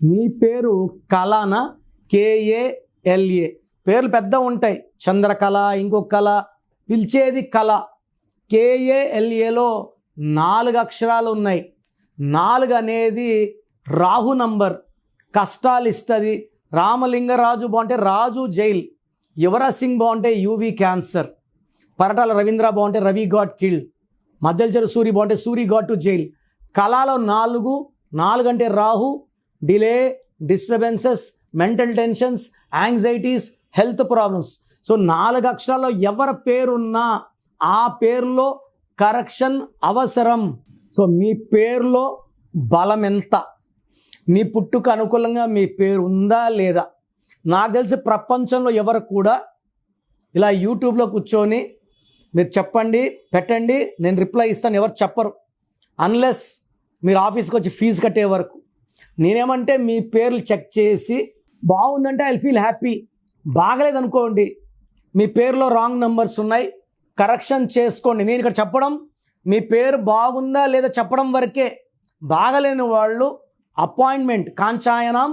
మీ పేరు కళనా? KALA. పేర్లు పెద్ద ఉంటాయి, చంద్రకళ, ఇంకొక కళ, పిలిచేది కళ. KALAలో 4 అక్షరాలు ఉన్నాయి. 4 అనేది రాహు నంబర్, కష్టాలు ఇస్తుంది. రామలింగరాజు బాగుంటే రాజు జైల్, యువరాజ్ సింగ్ బాగుంటే UV క్యాన్సర్, పరటాల రవీంద్ర బాగుంటే రవి గాట్ కిల్డ్, మద్దెలచెరు సూరి బాగుంటే సూరి గాట్ టు జైల్. కళలో 4 అంటే Rahu, delay, disturbances, mental tensions, anxieties, health problems. So 4 అక్షరాల్లో ఎవరి పేరున్నా ఆ పేరులో కరెక్షన్ అవసరం. సో మీ పేరులో బలం ఎంత, మీ పుట్టుకు అనుకూలంగా మీ పేరు ఉందా లేదా? నాకు తెలిసి ప్రపంచంలో ఎవరు కూడా ఇలా యూట్యూబ్లో కూర్చొని మీరు చెప్పండి, పెట్టండి, నేను రిప్లై ఇస్తాను ఎవరు చెప్పరు, అన్లెస్ మీరు ఆఫీస్కి వచ్చి ఫీజు కట్టే వరకు. నేనేమంటే మీ పేర్లు చెక్ చేసి బాగుందంటే ఐ ఫీల్ హ్యాపీ, బాగలేదనుకోండి మీ పేరులో రాంగ్ నెంబర్స్ ఉన్నాయి, కరెక్షన్ చేసుకోండి. నేను ఇక్కడ చెప్పడం మీ పేరు బాగుందా లేదా చెప్పడం వరకే. బాగలేని వాళ్ళు అపాయింట్మెంట్, కాంచాయనం,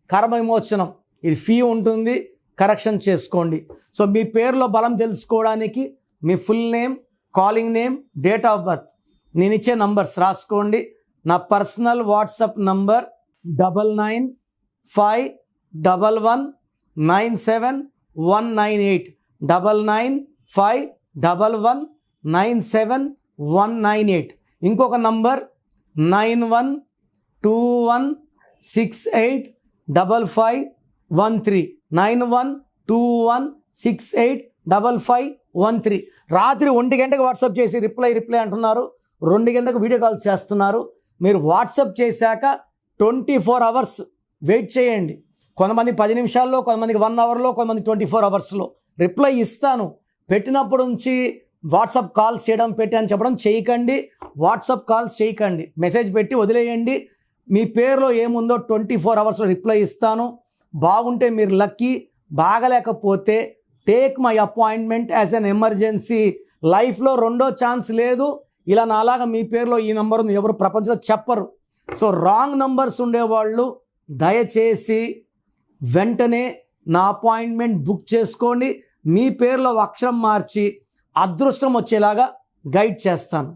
కర్మ విమోచనం, ఇది ఫీ ఉంటుంది, కరెక్షన్ చేసుకోండి. సో మీ పేరులో బలం తెలుసుకోవడానికి మీ full name, calling name, date of birth, నేను ఇచ్చే నంబర్స్ రాసుకోండి. నా పర్సనల్ వాట్సాప్ నంబర్ 9951197198, 9951197198. ఇంకొక నంబర్ 9121685513, 9121685513. రాత్రి 1 గంటకు వాట్సాప్ చేసి రిప్లై అంటున్నారు, 2 గంటలకు వీడియో కాల్ చేస్తున్నారు. మీరు వాట్సాప్ చేశాక 24 అవర్స్ వెయిట్ చేయండి. కొంతమంది 10 నిమిషాల్లో, కొంతమందికి 1 అవర్లో, కొంతమంది 24 అవర్స్లో రిప్లై ఇస్తాను. పెట్టినప్పుడు నుంచి వాట్సాప్ కాల్స్ చేయడం, పెట్టి అని చెప్పడం చేయకండి. వాట్సాప్ కాల్స్ చేయకండి, మెసేజ్ పెట్టి వదిలేయండి. మీ పేరులో ఏముందో 24 అవర్స్లో రిప్లై ఇస్తాను. బాగుంటే మీరు లక్కీ, బాగలేకపోతే take my appointment as an emergency. లైఫ్లో రెండో ఛాన్స్ లేదు. ఇలా నాలాగా మీ పేరులో ఈ నంబర్ ఉంది ఎవరు ప్రపంచంలో చెప్పరు. సో రాంగ్ నంబర్స్ ఉండేవాళ్ళు దయచేసి వెంటనే నా అపాయింట్మెంట్ బుక్ చేసుకోండి. మీ పేరులో అక్షరం మార్చి అదృష్టం వచ్చేలాగా గైడ్ చేస్తాను.